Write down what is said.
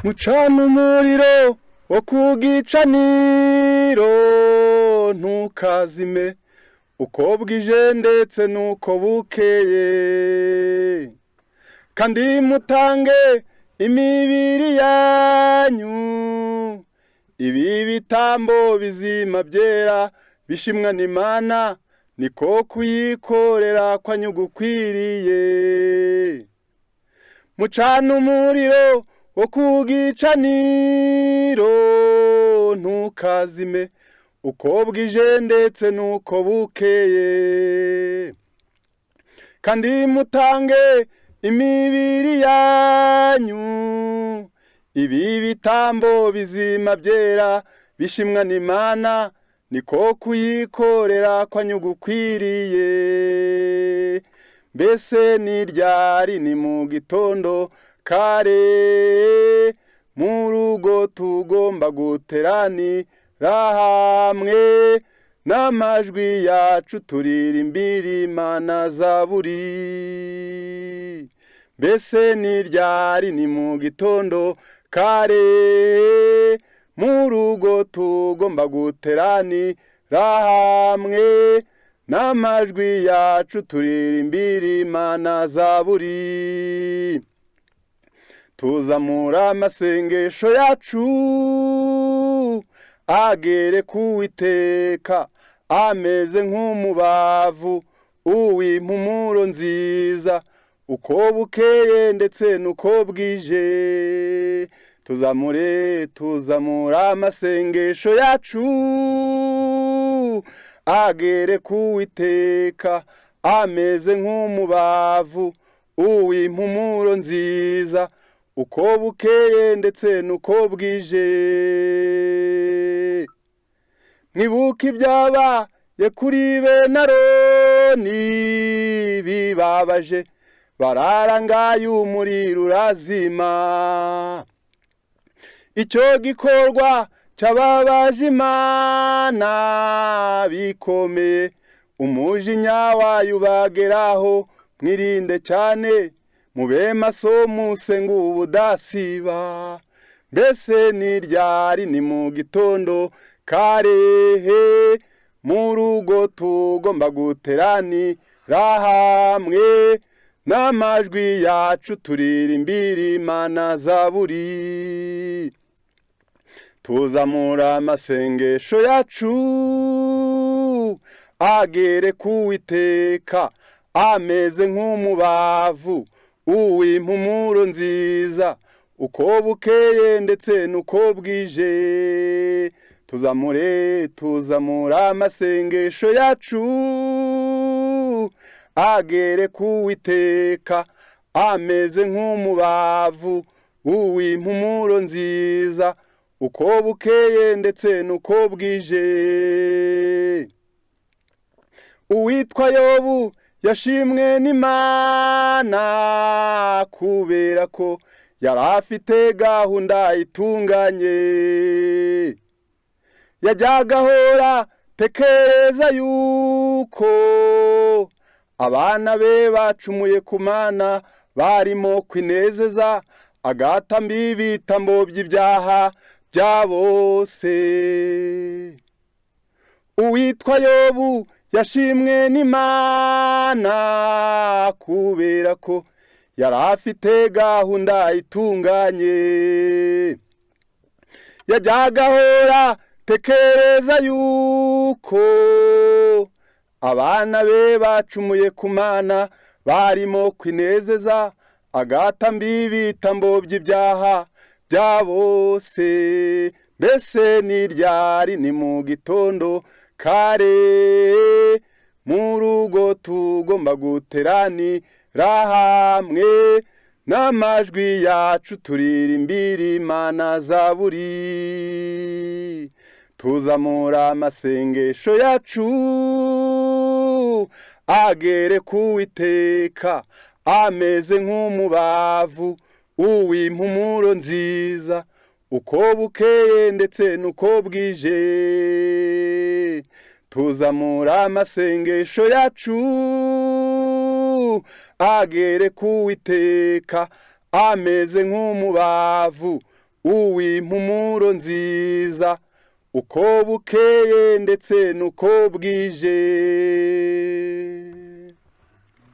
mucana umuriro wo ku gicaniro ntukazime uko bwije ndetse nuko bukeye, kandi mutange imibiri yanyu ibi bitambo bizima byera bishimwa n'Imana, niko kuyikorera kwanyu gukwiriye. Mucana umuriro wo ku gicaniro ntukazime uko bwije ndetse nuko bukeye, kandi mutange imibiri yanyu ibi bitambo bizima byera bishimwa n'Imana, niko kuyikorera kwanyu gukwiriye. Mbese ni ryari? Ni mu gitondo kare, mu rugo tugomba guteranira hamwe, n'amajwi yacu turirimbira Imana zaburi. Mbese ni ryari? Ni mu gitondo kare, mu rugo tugomba guteranira hamwe, n'amajwi yacu turirimbira Imana zaburi. Tuzamura amasengesho yacu agere ku Uwiteka, ameze nk'umubavu uw'impumuro nziza, uko bukeye ndetse nuko bwije. Tuzamura amasengesho yacu agere ku Uwiteka, ameze nk'umubavu uw'impumuro nziza, uko bukeye ndetse nuko bwije. Mwibuke ibyabaye kuri bene Aroni bibabaje, bararangaye umuriro urazima. Icyo gikorwa cyababaje Imana bikomeye, umujinya wayo ubageraho. Mwirinde cyane, mube maso musenga ubudasiba. Mbese ni ryari? Ni mu gitondo kare, mu rugo tugomba guteranira hamwe, n'amajwi yacu turirimbira Imana zaburi. Tuzamura amasengesho yacu agere ku Uwiteka, ameze nk'umubavu uw'impumuro nziza, uko bukeye ndetse nuko bwije. Tuzamura amasengesho yacu agere ku Uwiteka, ameze nk'umubavu uw'impumuro nziza, uko bukeye ndetse nuko bwije. Uwitwa Yobu yashimwe n'Imana kubera ko yari afite gahunda itunganye. Yajyaga ahora tekereza yuko abana be bacumuye ku Mana, barimo kwinezeza agatamba ibitambo by'ibyaha bya bose. Uwitwa Yobu yashimwe n'Imana kubera ko yari afite gahunda itunganye. Yajyaga ahora tekereza yuko abana be bacumuye ku Mana, barimo kwinezeza agatamba ibitambo by'ibyaha bya bose. Mbese ni ryari? Ni mu gitondo kare, mu rugo tugomba guteranira hamwe, n'amajwi yacu turirimbira Imana zaburi. Tuzamura amasengesho yacu agere ku Uwiteka, ameze nk'umubavu uw'impumuro nziza, uko bukeye ndetse nuko bwije. Tuzamura amasengesho yacu agere ku Uwiteka, ameze nk'umubavu uw'impumuro nziza uko bukeye ndetse n'uko bwije.